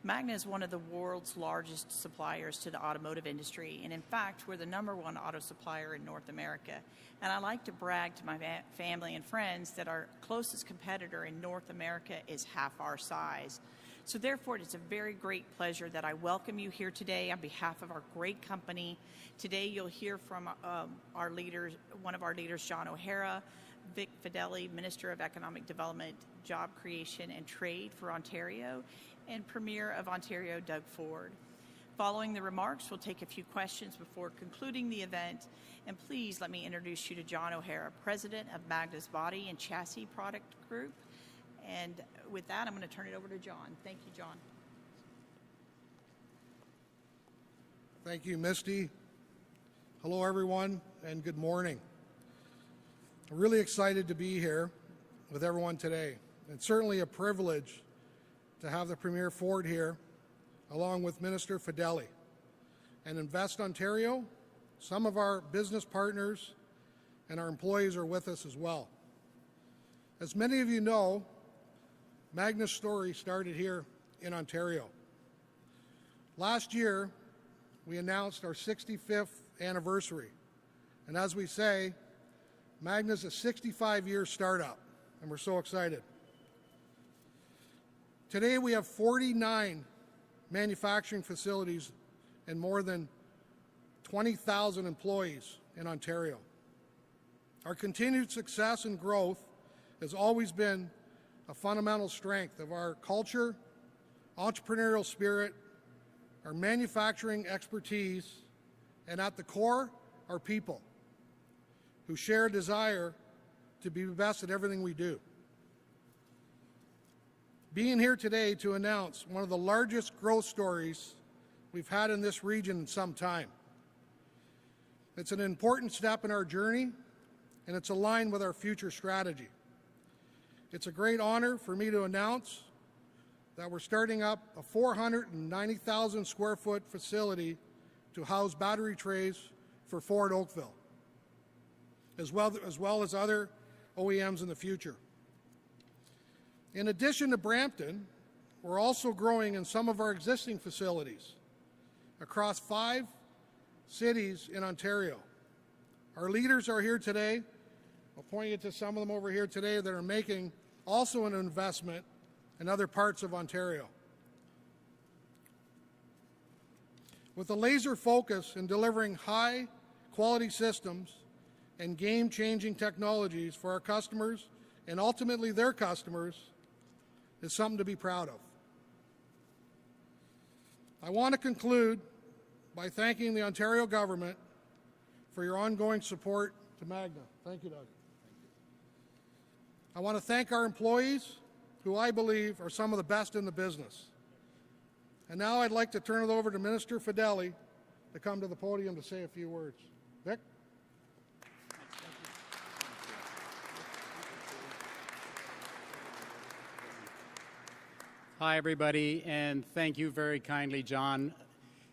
Magna is one of the world's largest suppliers to the automotive industry, and in fact, we're the #1 auto supplier in North America. And I like to brag to my family and friends that our closest competitor in North America is half our size. So therefore, it's a very great pleasure that I welcome you here today on behalf of our great company. Today, you'll hear from our leaders, one of our leaders, John O'Hara, Vic Fedeli, Minister of Economic Development, Job Creation and Trade for Ontario, and Premier of Ontario, Doug Ford. Following the remarks, we'll take a few questions before concluding the event. And please let me introduce you to John O'Hara, President of Magna's Body and Chassis Product Group. And with that, I'm going to turn it over to John. Thank you, John. Thank you, Misty. Hello, everyone, and good morning. I'm really excited to be here with everyone today. It's certainly a privilege to have the Premier Ford here, along with Minister Fedeli. And Invest Ontario, some of our business partners and our employees are with us as well. As many of you know, Magna's story started here in Ontario. Last year, we announced our 65th anniversary. And as we say, Magna's a 65-year startup, and we're so excited. Today, we have 49 manufacturing facilities and more than 20,000 employees in Ontario. Our continued success and growth has always been a fundamental strength of our culture, entrepreneurial spirit, our manufacturing expertise, and at the core, our people, who share a desire to be the best at everything we do. Being here today to announce one of the largest growth stories we've had in this region in some time. It's an important step in our journey, and it's aligned with our future strategy. It's a great honor for me to announce that we're starting up a 490,000 square foot facility to house battery trays for Ford Oakville, as well as other OEMs in the future. In addition to Brampton, we're also growing in some of our existing facilities across 5 cities in Ontario. Our leaders are here today. I'll point you to some of them over here today that are making also an investment in other parts of Ontario. With a laser focus in delivering high-quality systems and game-changing technologies for our customers and ultimately their customers is something to be proud of. I want to conclude by thanking the Ontario government for your ongoing support to Magna. Thank you, Doug. I want to thank our employees, who I believe are some of the best in the business. And now I'd like to turn it over to Minister Fedeli to come to the podium to say a few words. Vic? Hi, everybody, and thank you very kindly, John.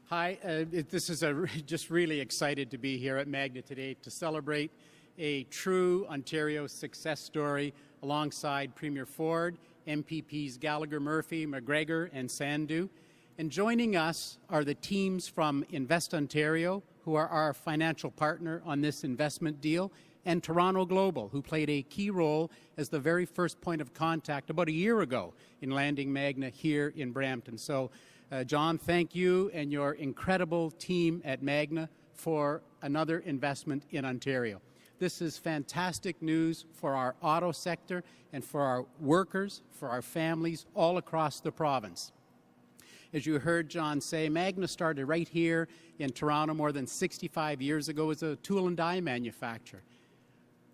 Hi, this is just really excited to be here at Magna today to celebrate a true Ontario success story alongside Premier Ford, MPPs Gallagher, Murphy, McGregor, and Sandu. And joining us are the teams from Invest Ontario, who are our financial partner on this investment deal, and Toronto Global, who played a key role as the very first point of contact about a year ago in landing Magna here in Brampton. So, John, thank you and your incredible team at Magna for another investment in Ontario. This is fantastic news for our auto sector and for our workers, for our families all across the province. As you heard John say, Magna started right here in Toronto more than 65 years ago as a tool and die manufacturer.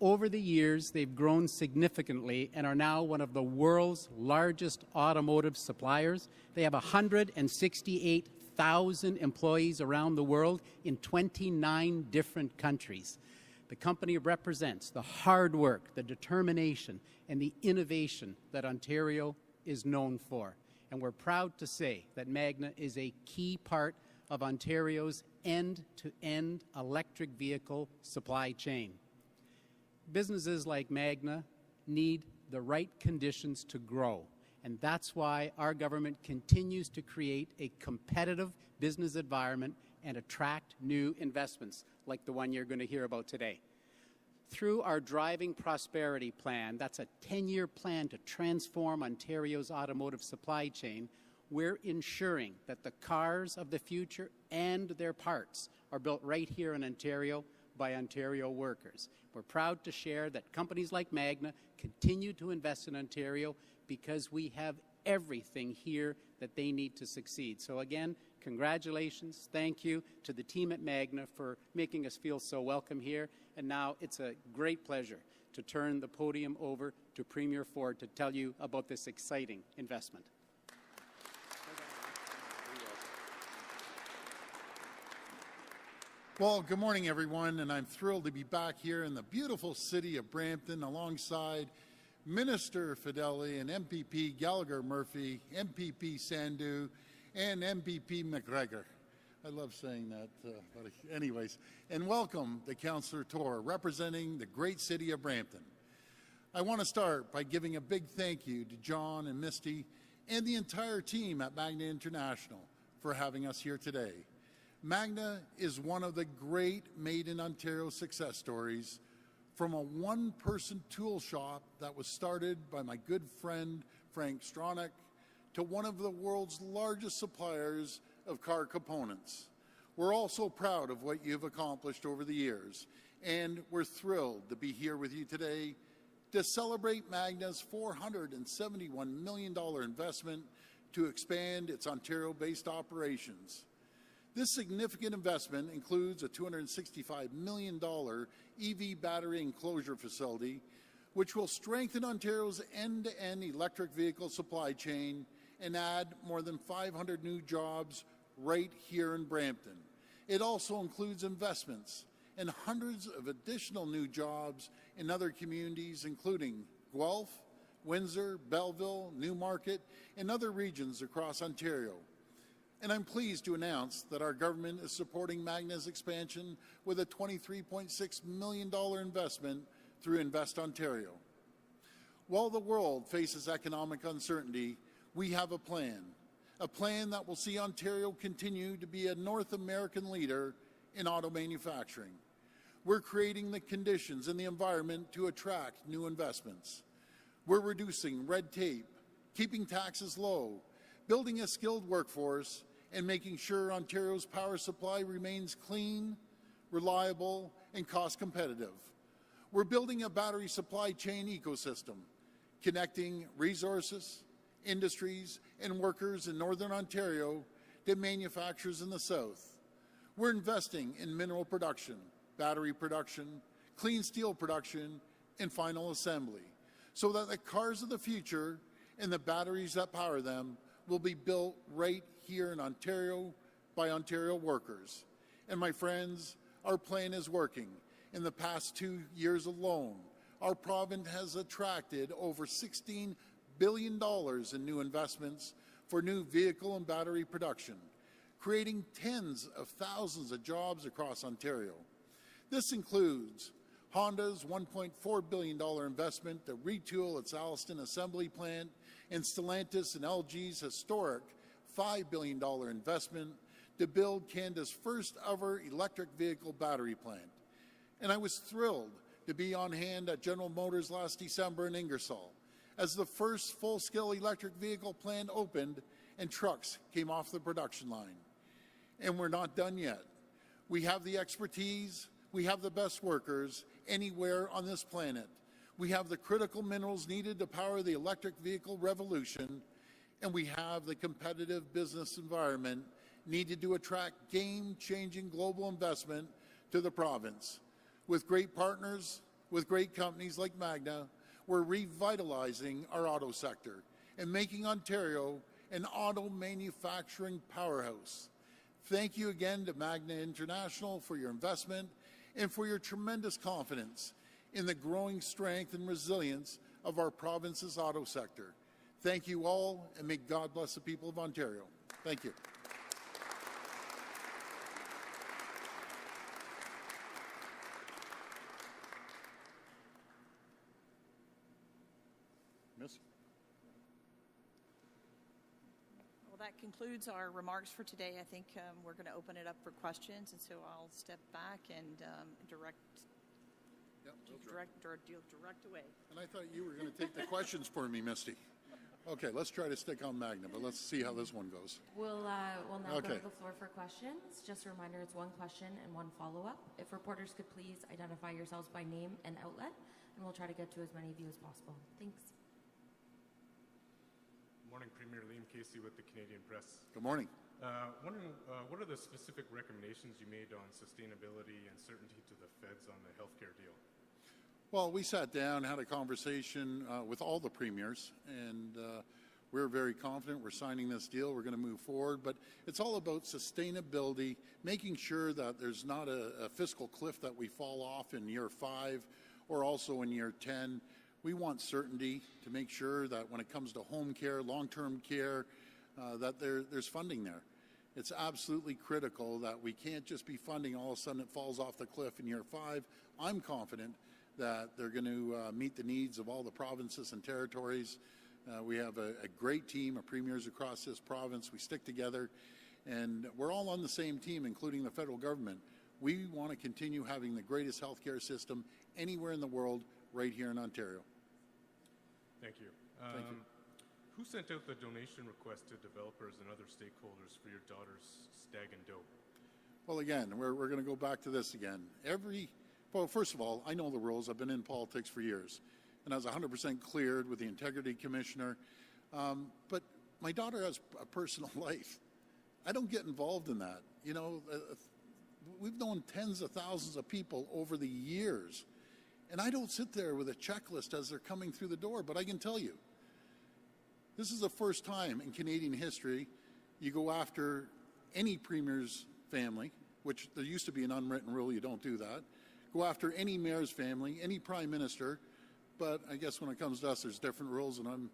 Over the years, they've grown significantly and are now one of the world's largest automotive suppliers. They have 168,000 employees around the world in 29 different countries. The company represents the hard work, the determination, and the innovation that Ontario is known for. And we're proud to say that Magna is a key part of Ontario's end-to-end electric vehicle supply chain. Businesses like Magna need the right conditions to grow, And that's why our government continues to create a competitive business environment and attract new investments like the one you're going to hear about today. Through our Driving Prosperity Plan, that's a 10-year plan to transform Ontario's automotive supply chain, we're ensuring that the cars of the future and their parts are built right here in Ontario by Ontario workers. We're proud to share that companies like Magna continue to invest in Ontario because we have everything here that they need to succeed. So again, congratulations, thank you to the team at Magna for making us feel so welcome here. And now it's a great pleasure to turn the podium over to Premier Ford to tell you about this exciting investment. Well, good morning, everyone, and I'm thrilled to be back here in the beautiful city of Brampton alongside Minister Fedeli and MPP Gallagher-Murphy, MPP Sandhu, and MPP McGregor. I love saying that, but anyways. And welcome to Councillor Torr, representing the great city of Brampton. I want to start by giving a big thank you to John and Misty and the entire team at Magna International for having us here today. Magna is one of the great Made in Ontario success stories, from a one-person tool shop that was started by my good friend Frank Stronach to one of the world's largest suppliers of car components. We're also proud of what you've accomplished over the years, and we're thrilled to be here with you today to celebrate Magna's $471 million investment to expand its Ontario-based operations. This significant investment includes a $265 million EV battery enclosure facility, which will strengthen Ontario's end-to-end electric vehicle supply chain and add more than 500 new jobs right here in Brampton. It also includes investments and hundreds of additional new jobs in other communities, including Guelph, Windsor, Belleville, Newmarket, and other regions across Ontario. And I'm pleased to announce that our government is supporting Magna's expansion with a $23.6 million investment through Invest Ontario. While the world faces economic uncertainty, we have a plan that will see Ontario continue to be a North American leader in auto manufacturing. We're creating the conditions and the environment to attract new investments. We're reducing red tape, keeping taxes low, building a skilled workforce, and making sure Ontario's power supply remains clean, reliable, and cost competitive. We're building a battery supply chain ecosystem, connecting resources, industries, and workers in Northern Ontario to manufacturers in the South. We're investing in mineral production, battery production, clean steel production, and final assembly, so that the cars of the future and the batteries that power them will be built right here in Ontario by Ontario workers. And my friends, our plan is working. In the past 2 years alone, our province has attracted over $16 billion in new investments for new vehicle and battery production, creating tens of thousands of jobs across Ontario. This includes Honda's $1.4 billion investment to retool its Alliston assembly plant, and Stellantis and LG's historic $5 billion investment to build Canada's first ever electric vehicle battery plant. And I was thrilled to be on hand at General Motors last December in Ingersoll as the first full-scale electric vehicle plant opened and trucks came off the production line. And we're not done yet. We have the expertise, we have the best workers anywhere on this planet. We have the critical minerals needed to power the electric vehicle revolution, and we have the competitive business environment needed to attract game-changing global investment to the province. With great partners, with great companies like Magna, we're revitalizing our auto sector and making Ontario an auto manufacturing powerhouse. Thank you again to Magna International for your investment and for your tremendous confidence in the growing strength and resilience of our province's auto sector. Thank you all, and may God bless the people of Ontario. Thank you. Miss? that concludes our remarks for today. I think we're going to open it up for questions, and so I'll step back and direct away. And I thought you were going to take the questions for me, Misty. Okay, let's try to stick on Magna, but let's see how this one goes. We'll now go to the floor for questions. Just a reminder, it's one question and one follow-up. If reporters could please identify yourselves by name and outlet, and we'll try to get to as many of you as possible. Thanks. Morning, Premier Liam Casey with the Canadian Press. Good morning. Wondering, what are the specific recommendations you made on sustainability and certainty to the feds on the healthcare deal? Well, we sat down, had a conversation with all the premiers, and we're very confident we're signing this deal. We're going to move forward, but it's all about sustainability, making sure that there's not a fiscal cliff that we fall off in year 5 or also in year 10. We want certainty to make sure that when it comes to home care, long-term care, that there's funding there. It's absolutely critical that we can't just be funding all of a sudden it falls off the cliff in year 5. I'm confident that they're going to meet the needs of all the provinces and territories. We have a great team of premiers across this province. We stick together, and we're all on the same team, including the federal government. We want to continue having the greatest healthcare system anywhere in the world right here in Ontario. Thank you. Thank you. Who sent out the donation request to developers and other stakeholders for your daughter's stag and doe? Well, again, we're going to go back to this again. Well, first of all, I know the rules. I've been in politics for years, and I was 100% cleared with the Integrity Commissioner. But my daughter has a personal life. I don't get involved in that. You know, we've known tens of thousands of people over the years, and I don't sit there with a checklist as they're coming through the door. But I can tell you, this is the first time in Canadian history you go after any premier's family, which there used to be an unwritten rule, you don't do that. Go after any mayor's family, any prime minister, but I guess when it comes to us, there's different rules, and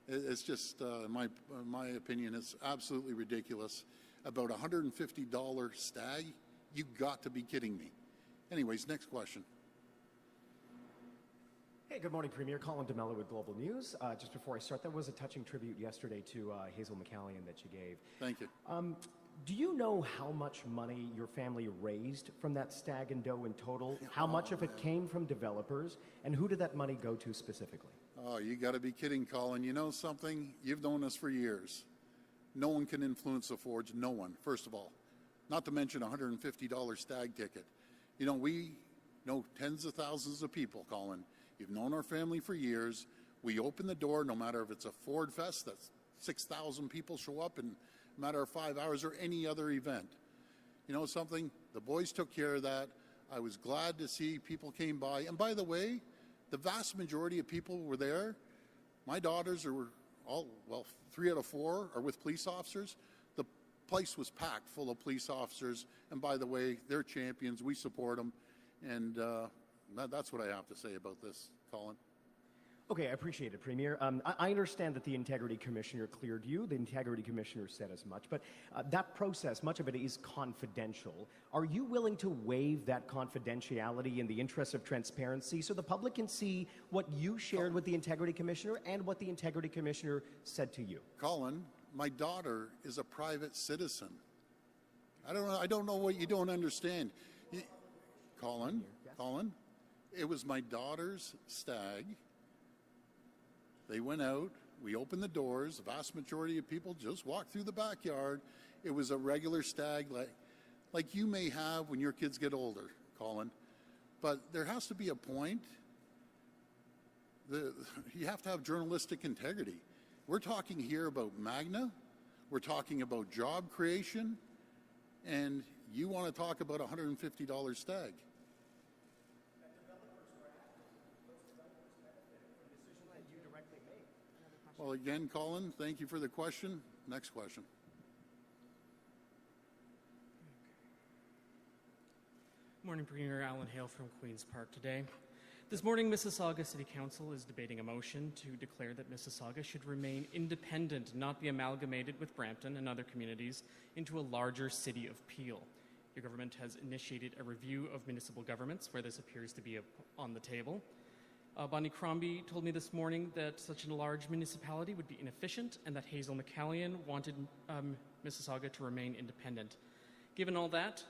it's just, in my opinion, it's absolutely ridiculous. About $150 stag? You got to be kidding me. Anyways, next question. Hey, good morning, Premier. Colin DeMello with Global News. Just before I start, that was a touching tribute yesterday to Hazel McCallion that you gave. Thank you. Do you know how much money your family raised from that stag and doe in total? How much of it came from developers? And who did that money go to specifically? Oh, you got to be kidding, Colin. You know something? You've known us for years. No one can influence the Forge. No one, first of all. Not to mention a $150 stag ticket. You know, we know tens of thousands of people, Colin. You've known our family for years. We open the door, no matter if it's a Ford Fest, that's 6,000 people show up in a matter of 5 hours, or any other event. You know something? The boys took care of that. I was glad to see people came by. And by the way, the vast majority of people were there. My daughters are all, well, 3 out of 4 are with police officers. The place was packed full of police officers. And by the way, they're champions. We support them. And that's what I have to say about this, Colin. Okay, I appreciate it, Premier. I understand that the Integrity Commissioner cleared you. The Integrity Commissioner said as much. But that process, much of it is confidential. Are you willing to waive that confidentiality in the interest of transparency so the public can see what you shared with the Integrity Commissioner and what the Integrity Commissioner said to you? Colin, my daughter is a private citizen. I don't know what you don't understand. Colin, it was my daughter's stag. They went out, we opened the doors, the vast majority of people just walked through the backyard. It was a regular stag like you may have when your kids get older, Colin. But there has to be a point. You have to have journalistic integrity. We're talking here about Magna, we're talking about job creation, and you want to talk about a $150 stag. Well, again, Colin, thank you for the question. Next question. Morning, Premier. Alan Hale from Queen's Park today. This morning, Mississauga City Council is debating a motion to declare that Mississauga should remain independent, not be amalgamated with Brampton and other communities into a larger city of Peel. Your government has initiated a review of municipal governments where this appears to be on the table. Bonnie Crombie told me this morning that such a large municipality would be inefficient and that Hazel McCallion wanted Mississauga to remain independent. Given all that,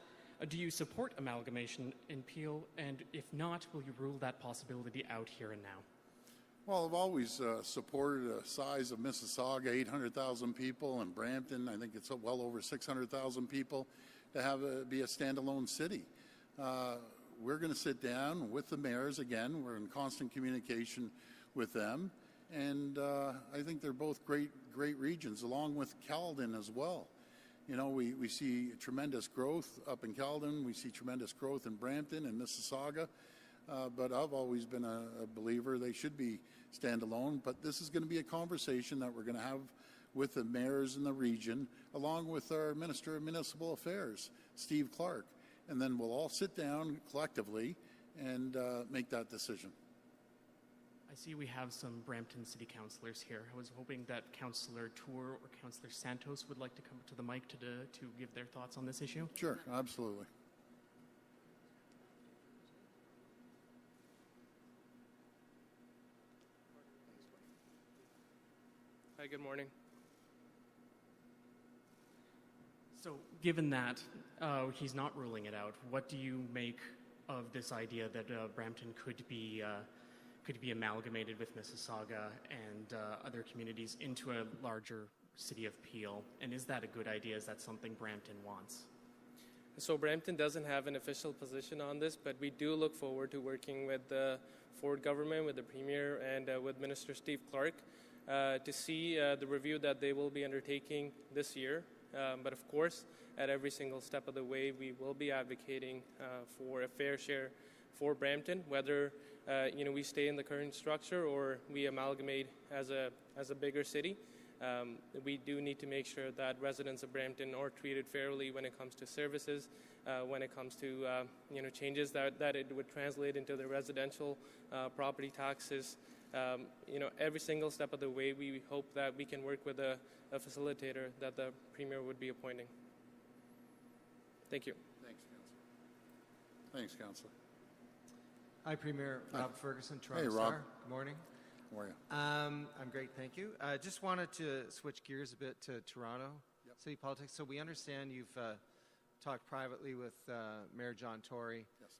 do you support amalgamation in Peel? And if not, will you rule that possibility out here and now? Well, I've always supported a size of Mississauga, 800,000 people, and Brampton, I think it's well over 600,000 people, to have be a standalone city. We're going to sit down with the mayors again. We're in constant communication with them, and I think they're both great regions, along with Caledon as well. You know, we see tremendous growth up in Caledon. We see tremendous growth in Brampton and Mississauga. But I've always been a believer they should be standalone. But this is going to be a conversation that we're going to have with the mayors in the region, along with our Minister of Municipal Affairs, Steve Clark. And then we'll all sit down collectively and make that decision. I see we have some Brampton City Councillors here. I was hoping that Councillor Tour or Councillor Santos would like to come to the mic to give their thoughts on this issue. Sure, absolutely. Hi, good morning. So, given that he's not ruling it out, what do you make of this idea that Brampton could be amalgamated with Mississauga and other communities into a larger city of Peel? And is that a good idea? Is that something Brampton wants? So Brampton doesn't have an official position on this, but we do look forward to working with the Ford government, with the Premier, and with Minister Steve Clark to see the review that they will be undertaking this year. But of course, at every single step of the way, we will be advocating for a fair share for Brampton, whether we stay in the current structure or we amalgamate as a bigger city. We do need to make sure that residents of Brampton are treated fairly when it comes to services, when it comes to changes that it would translate into the residential property taxes. Every single step of the way, we hope that we can work with a facilitator that the Premier would be appointing. Thank you. Thanks, Councillor. Thanks, Councillor. Hi, Premier. Rob Ferguson, Toronto Hey, Rob. Star. Good morning. How are you? I'm great, thank you. Just wanted to switch gears a bit to Toronto city politics. So we understand you've talked privately with Mayor John Tory, Yes.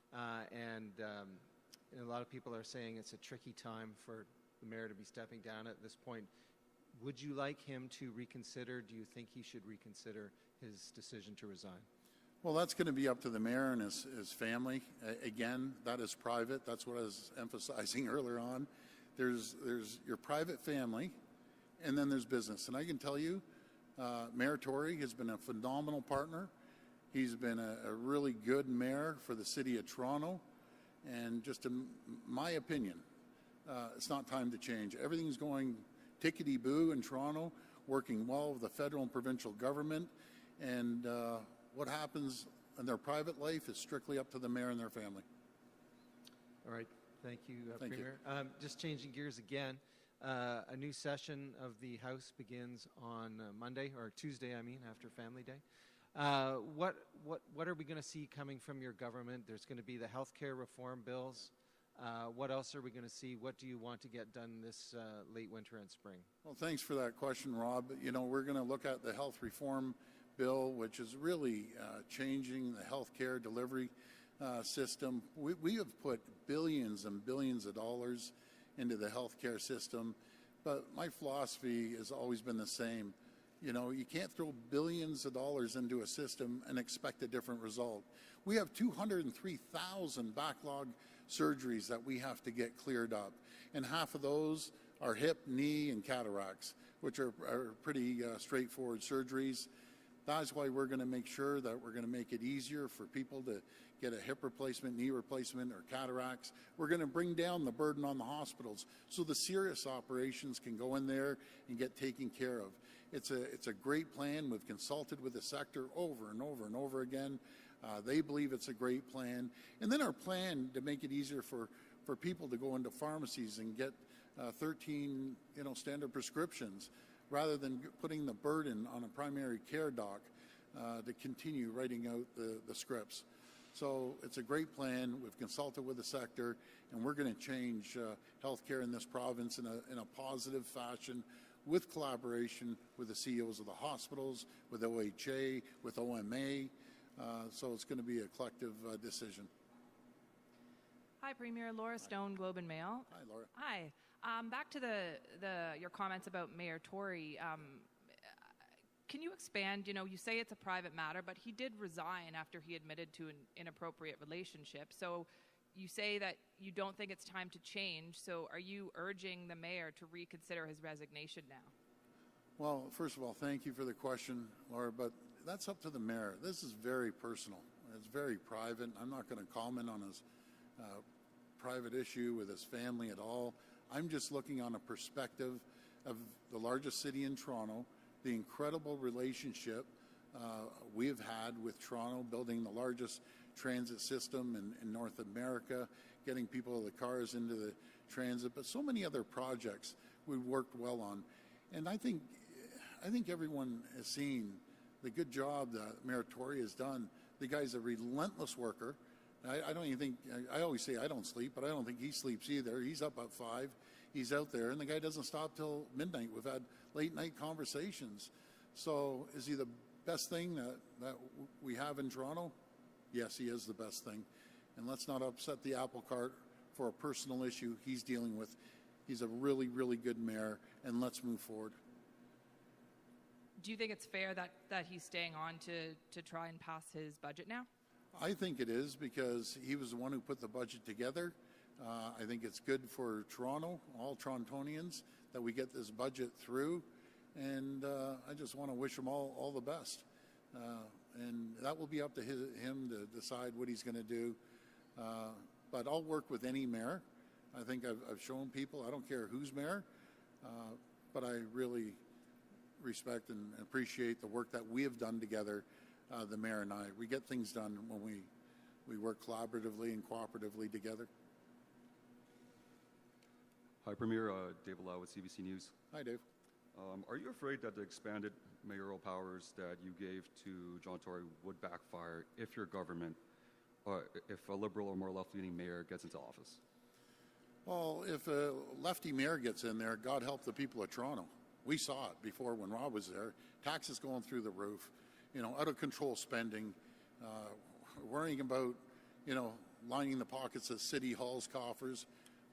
and a lot of people are saying it's a tricky time for the mayor to be stepping down at this point. Would you like him to reconsider? Do you think he should reconsider his decision to resign? Well, that's going to be up to the mayor and his family. Again, that is private. That's what I was emphasizing earlier on. There's your private family, and then there's business. And I can tell you, Mayor Tory has been a phenomenal partner. He's been a really good mayor for the city of Toronto. And just in my opinion, it's not time to change. Everything's going tickety-boo in Toronto, working well with the federal and provincial government. And what happens in their private life is strictly up to the mayor and their family. All right. Thank you, Thank you. Premier. Just changing gears again, a new session of the House begins on Monday, or Tuesday, I mean, after Family Day. What are we going to see coming from your government? There's going to be the healthcare reform bills. What else are we going to see? What do you want to get done this late winter and spring? Well, thanks for that question, Rob. You know, we're going to look at the health reform bill, which is really changing the healthcare delivery system. We have put billions and billions of dollars into the healthcare system, but my philosophy has always been the same. You know, you can't throw billions of dollars into a system and expect a different result. We have 203,000 backlog surgeries that we have to get cleared up, and half of those are hip, knee, and cataracts, which are pretty straightforward surgeries. That's why we're going to make sure that we're going to make it easier for people to get a hip replacement, knee replacement, or cataracts. We're going to bring down the burden on the hospitals so the serious operations can go in there and get taken care of. It's a great plan. We've consulted with the sector over and over and over again. They believe it's a great plan. And then our plan to make it easier for people to go into pharmacies and get 13 standard prescriptions, rather than putting the burden on a primary care doc to continue writing out the scripts. So it's a great plan. We've consulted with the sector, and we're going to change healthcare in this province in a positive fashion, with collaboration with the CEOs of the hospitals, with OHA, with OMA. So it's going to be a collective decision. Hi, Premier. Laura Stone, Globe and Mail. Hi, Laura. Hi. Back to your comments about Mayor Tory. Can you expand? You say it's a private matter, but he did resign after he admitted to an inappropriate relationship. So you say that you don't think it's time to change. So are you urging the mayor to reconsider his resignation now? Well, first of all, thank you for the question, Laura, but that's up to the mayor. This is very personal. It's very private. I'm not going to comment on his private issue with his family at all. I'm just looking on a perspective of the largest city in Toronto, the incredible relationship we have had with Toronto, building the largest transit system in North America, getting people of the cars into the transit, but so many other projects we worked well on. And I think everyone has seen the good job that Mayor Tory has done. The guy's a relentless worker. I don't even think, I always say I don't sleep, but I don't think he sleeps either. He's up at 5, he's out there, and the guy doesn't stop till midnight. We've had late night conversations. So is he the best thing that we have in Toronto? Yes, he is the best thing. And let's not upset the apple cart for a personal issue he's dealing with. He's a really, really good mayor, and let's move forward. Do you think it's fair that he's staying on to try and pass his budget now? I think it is, because he was the one who put the budget together. I think it's good for Toronto, all Torontonians, that we get this budget through. And I just want to wish him all the best. And that will be up to him to decide what he's going to do. But I'll work with any mayor. I think I've shown people, I don't care who's mayor, but I really respect and appreciate the work that we have done together, the mayor and I. We get things done when we work collaboratively and cooperatively together. Hi, Premier. Dave Lau with CBC News. Hi, Dave. Are you afraid that the expanded mayoral powers that you gave to John Tory would backfire if your government, if a Liberal or more left-leaning mayor gets into office? Well, if a lefty mayor gets in there, God help the people of Toronto. We saw it before when Rob was there. Taxes going through the roof, out of control spending, worrying about, lining the pockets of City Hall's coffers.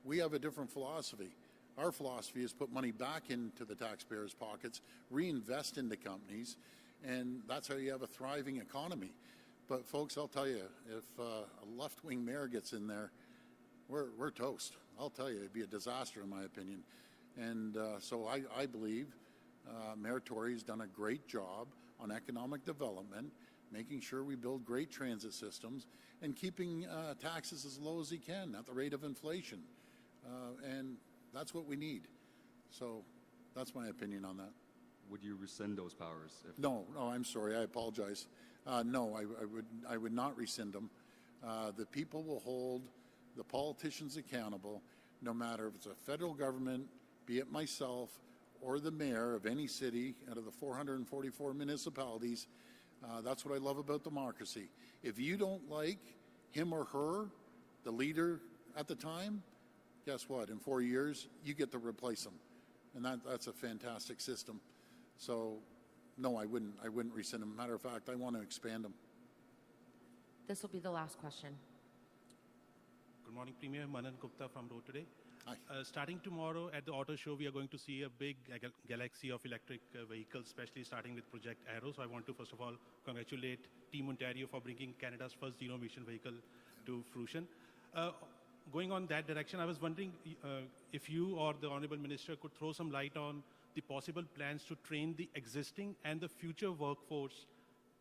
We have a different philosophy. Our philosophy is put money back into the taxpayers' pockets, reinvest into companies, and that's how you have a thriving economy. But folks, I'll tell you, if a left-wing mayor gets in there, we're toast. I'll tell you, it'd be a disaster in my opinion. And so I believe Mayor Tory has done a great job on economic development, making sure we build great transit systems, and keeping taxes as low as he can at the rate of inflation. And that's what we need. So that's my opinion on that. Would you rescind those powers? No, I'm sorry. I apologize. No, I would not rescind them. The people will hold the politicians accountable, no matter if it's a federal government, be it myself, or the mayor of any city out of the 444 municipalities. That's what I love about democracy. If you don't like him or her, the leader at the time, guess what? In 4 years, you get to replace them. And that's a fantastic system. So, no, I wouldn't rescind them. Matter of fact, I want to expand them. This will be the last question. Good morning, Premier. Manan Gupta from Road Today. Hi. Starting tomorrow at the auto show, we are going to see a big galaxy of electric vehicles, especially starting with Project Arrow. So I want to, first of all, congratulate Team Ontario for bringing Canada's first zero-emission vehicle to fruition. Going on that direction, I was wondering if you or the Honourable Minister could throw some light on the possible plans to train the existing and the future workforce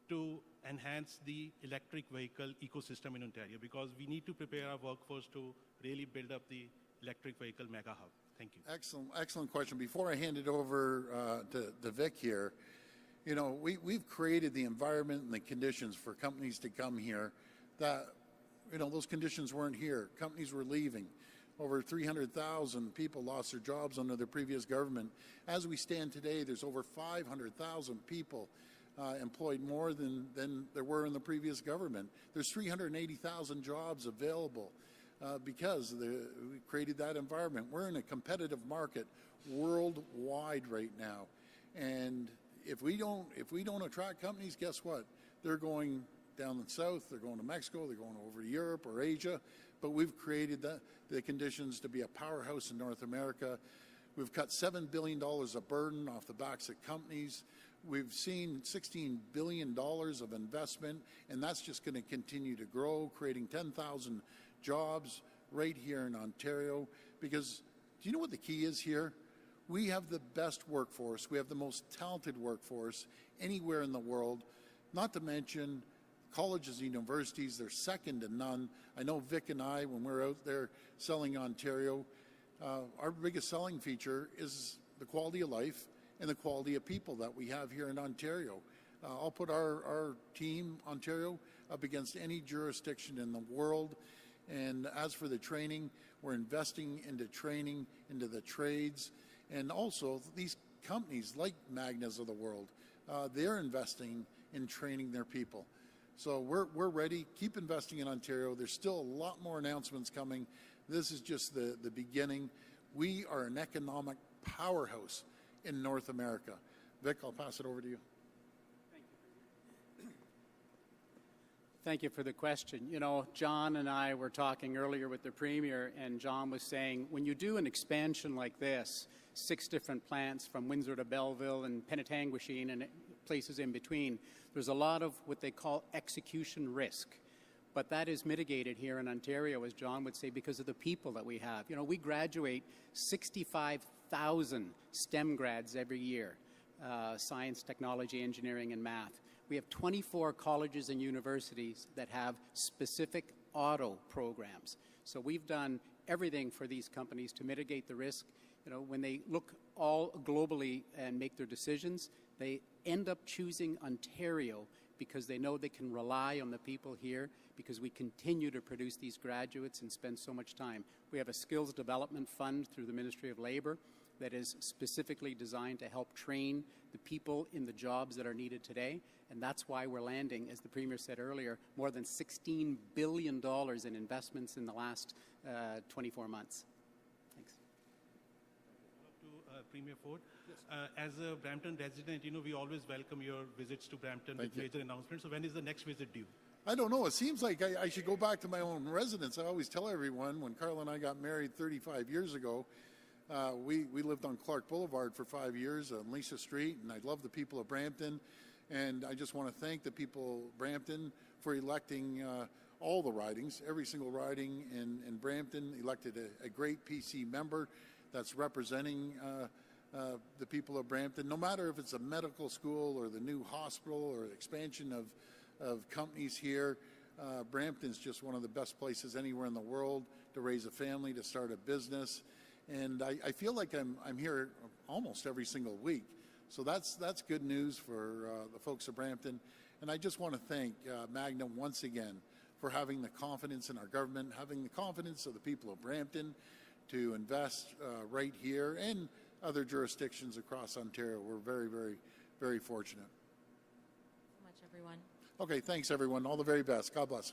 to enhance the electric vehicle ecosystem in Ontario, because we need to prepare our workforce to really build up the electric vehicle mega hub. Thank you. Excellent question. Before I hand it over to Vic here, we've created the environment and the conditions for companies to come here that, those conditions weren't here. Companies were leaving. Over 300,000 people lost their jobs under the previous government. As we stand today, there's over 500,000 people employed more than there were in the previous government. There's 380,000 jobs available because we created that environment. We're in a competitive market worldwide right now, and if we don't attract companies, guess what? They're going down the south, they're going to Mexico, they're going over to Europe or Asia, but we've created the conditions to be a powerhouse in North America. We've cut $7 billion of burden off the backs of companies. We've seen $16 billion of investment, and that's just going to continue to grow, creating 10,000 jobs right here in Ontario. Because do you know what the key is here? We have the best workforce. We have the most talented workforce anywhere in the world, not to mention colleges and universities. They're second to none. I know Vic and I, when we're out there selling Ontario, our biggest selling feature is the quality of life and the quality of people that we have here in Ontario. I'll put our team, Ontario, up against any jurisdiction in the world. And as for the training, we're investing into training, into the trades, and also these companies like Magna's of the world, they're investing in training their people. So we're ready. Keep investing in Ontario. There's still a lot more announcements coming. This is just the beginning. We are an economic powerhouse in North America. Vic, I'll pass it over to you. Thank you for the question. You know, John and I were talking earlier with the Premier, and John was saying, when you do an expansion like this, 6 different plants from Windsor to Belleville and Penetanguishene and places in between, there's a lot of what they call execution risk. But that is mitigated here in Ontario, as John would say, because of the people that we have. You know, we graduate 65,000 STEM grads every year, science, technology, engineering, and math. We have 24 colleges and universities that have specific auto programs. So we've done everything for these companies to mitigate the risk. You know, when they look all globally and make their decisions, they end up choosing Ontario because they know they can rely on the people here, because we continue to produce these graduates and spend so much time. We have a skills development fund through the Ministry of Labour that is specifically designed to help train the people in the jobs that are needed today, and that's why we're landing, as the Premier said earlier, more than $16 billion in investments in the last 24 months. Thanks. To Premier Ford. As a Brampton resident, you know, we always welcome your visits to Brampton with major announcements. So when is the next visit due? I don't know. It seems like I should go back to my own residence. I always tell everyone, when Carl and I got married 35 years ago, we lived on Clark Boulevard for 5 years on Lisa Street, and I love the people of Brampton. And I just want to thank the people of Brampton for electing all the ridings, every single riding in Brampton, elected a great PC member that's representing the people of Brampton, no matter if it's a medical school or the new hospital or the expansion of companies here. Brampton's just one of the best places anywhere in the world to raise a family, to start a business. And I feel like I'm here almost every single week. So that's good news for the folks of Brampton. And I just want to thank Magna once again for having the confidence in our government, having the confidence of the people of Brampton to invest right here and other jurisdictions across Ontario. We're very, very, very fortunate. So much, everyone. Okay, thanks, everyone. All the very best. God bless.